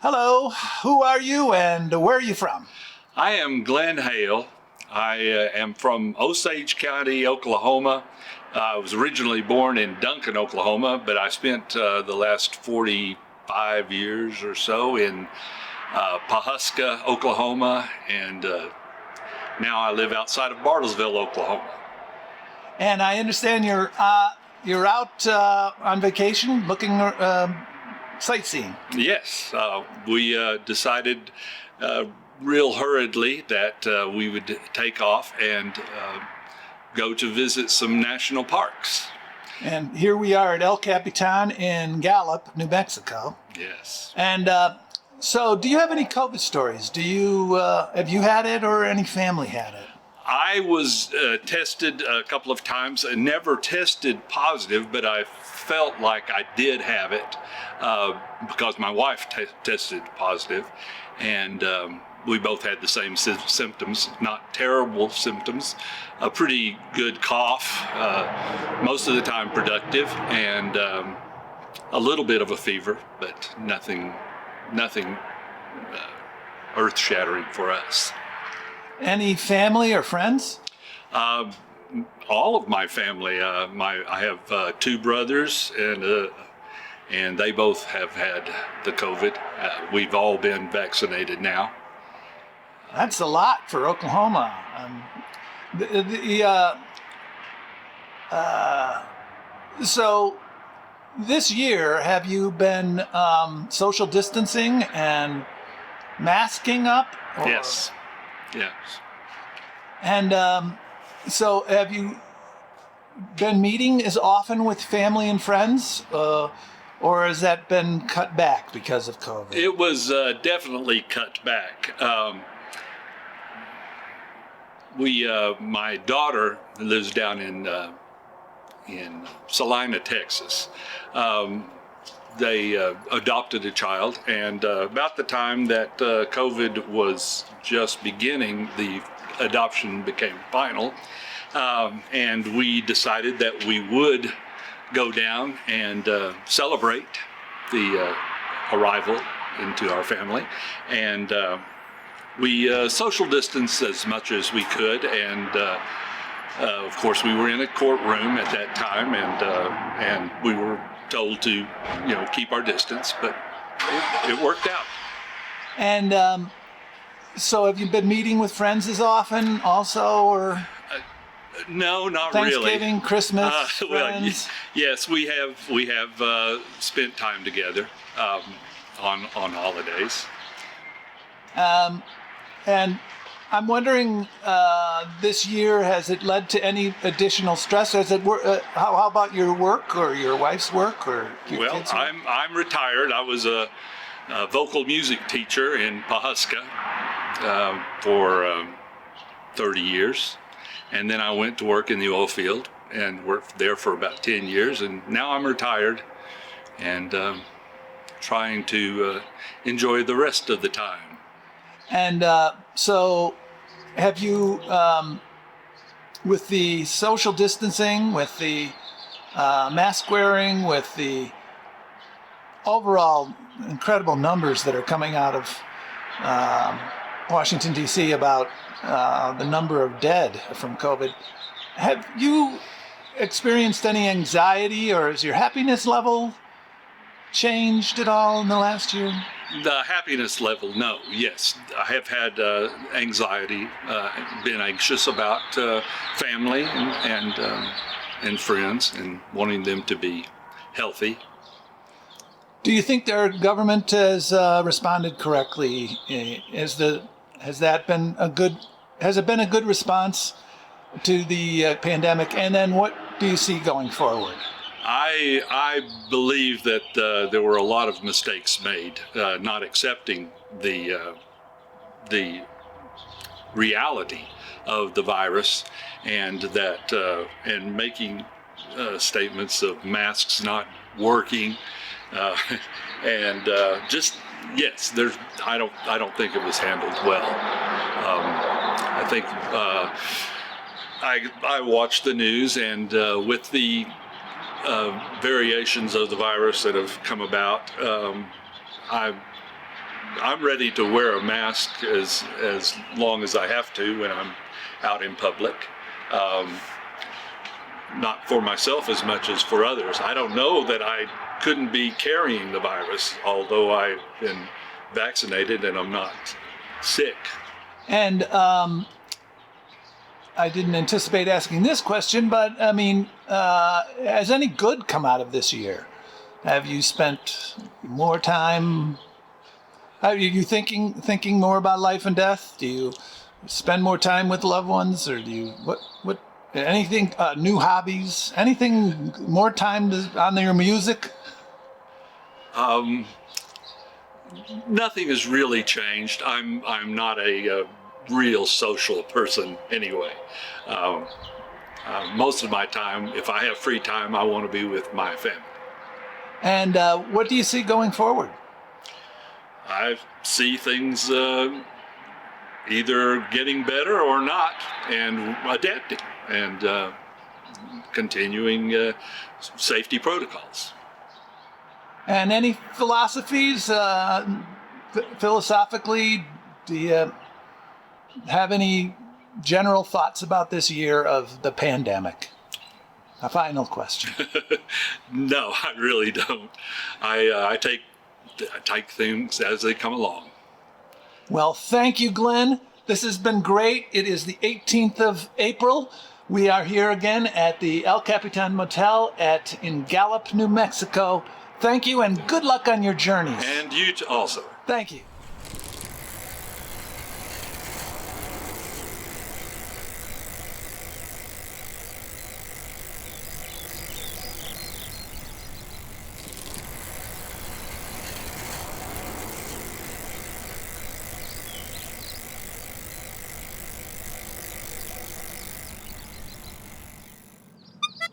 Hello, who are you and where are you from? I am Glen Hale. I am from Osage County, Oklahoma. I was originally born in Duncan, Oklahoma, but I spent the last 45 years or so in Pawhuska, Oklahoma, and now I live outside of Bartlesville, Oklahoma. And I understand you're out on vacation looking sightseeing. Yes, we decided real hurriedly that we would take off and go to visit some national parks. And here we are at El Capitan in Gallup, New Mexico. Yes. And so do you have any COVID stories? Have you had it or any family had it? I was tested a couple of times and never tested positive, but I felt like I did have it because my wife tested positive, and we both had the same symptoms, not terrible symptoms, a pretty good cough, most of the time productive, and a little bit of a fever, but nothing earth-shattering for us. Any family or friends? All of my family. I have two brothers, and they both have had the COVID. We've all been vaccinated now. That's a lot for Oklahoma. So this year, have you been social distancing and masking up? Or? Yes. Yes. And so have you been meeting as often with family and friends, or has that been cut back because of COVID? It was definitely cut back. My daughter lives down in Salina, Texas. They adopted a child, and about the time that COVID was just beginning, the adoption became final, and we decided that we would go down and celebrate the arrival into our family, and we social distanced as much as we could, and of course we were in a courtroom at that time, and we were told to, keep our distance, but it worked out. And so have you been meeting with friends as often also, or? No, not Thanksgiving, really. Christmas, friends? Well, yes, we have spent time together on holidays. And I'm wondering, this year, has it led to any additional stress? Has it how about your work or your wife's work or your kids' work? I'm retired. I was a vocal music teacher in Pawhuska for 30 years, and then I went to work in the oil field and worked there for about 10 years, and now I'm retired and trying to enjoy the rest of the time. And so have you, with the social distancing, with the mask wearing, with the overall incredible numbers that are coming out of Washington, D.C. about the number of dead from COVID, have you experienced any anxiety, or has your happiness level changed at all in the last year? The happiness level, no. Yes, I have had anxiety, been anxious about family and friends, and wanting them to be healthy. Do you think our government has responded correctly? Has it been a good response to the pandemic? And then what do you see going forward? I believe that there were a lot of mistakes made, not accepting the reality of the virus, and that and making statements of masks not working, and yes, I don't think it was handled well. I think I watched the news, and with the variations of the virus that have come about, I'm ready to wear a mask as long as I have to when I'm out in public. Not for myself as much as for others. I don't know that I couldn't be carrying the virus, although I've been vaccinated and I'm not sick. And I didn't anticipate asking this question, but I mean, has any good come out of this year? Have you spent more time? Are you thinking more about life and death? Do you spend more time with loved ones, or do you what anything new hobbies? Anything more time on your music? Nothing has really changed. I'm not a real social person anyway. Most of my time, if I have free time, I want to be with my family. And what do you see going forward? I see things either getting better or not, and adapting and continuing safety protocols. And any philosophies, philosophically, do you have any general thoughts about this year of the pandemic? A final question. No, I really don't. I take things as they come along. Well, thank you, Glenn. This has been great. It is the 18th of April. We are here again at the El Capitan Motel in Gallup, New Mexico. Thank you, and good luck on your journeys. And you also. Thank you.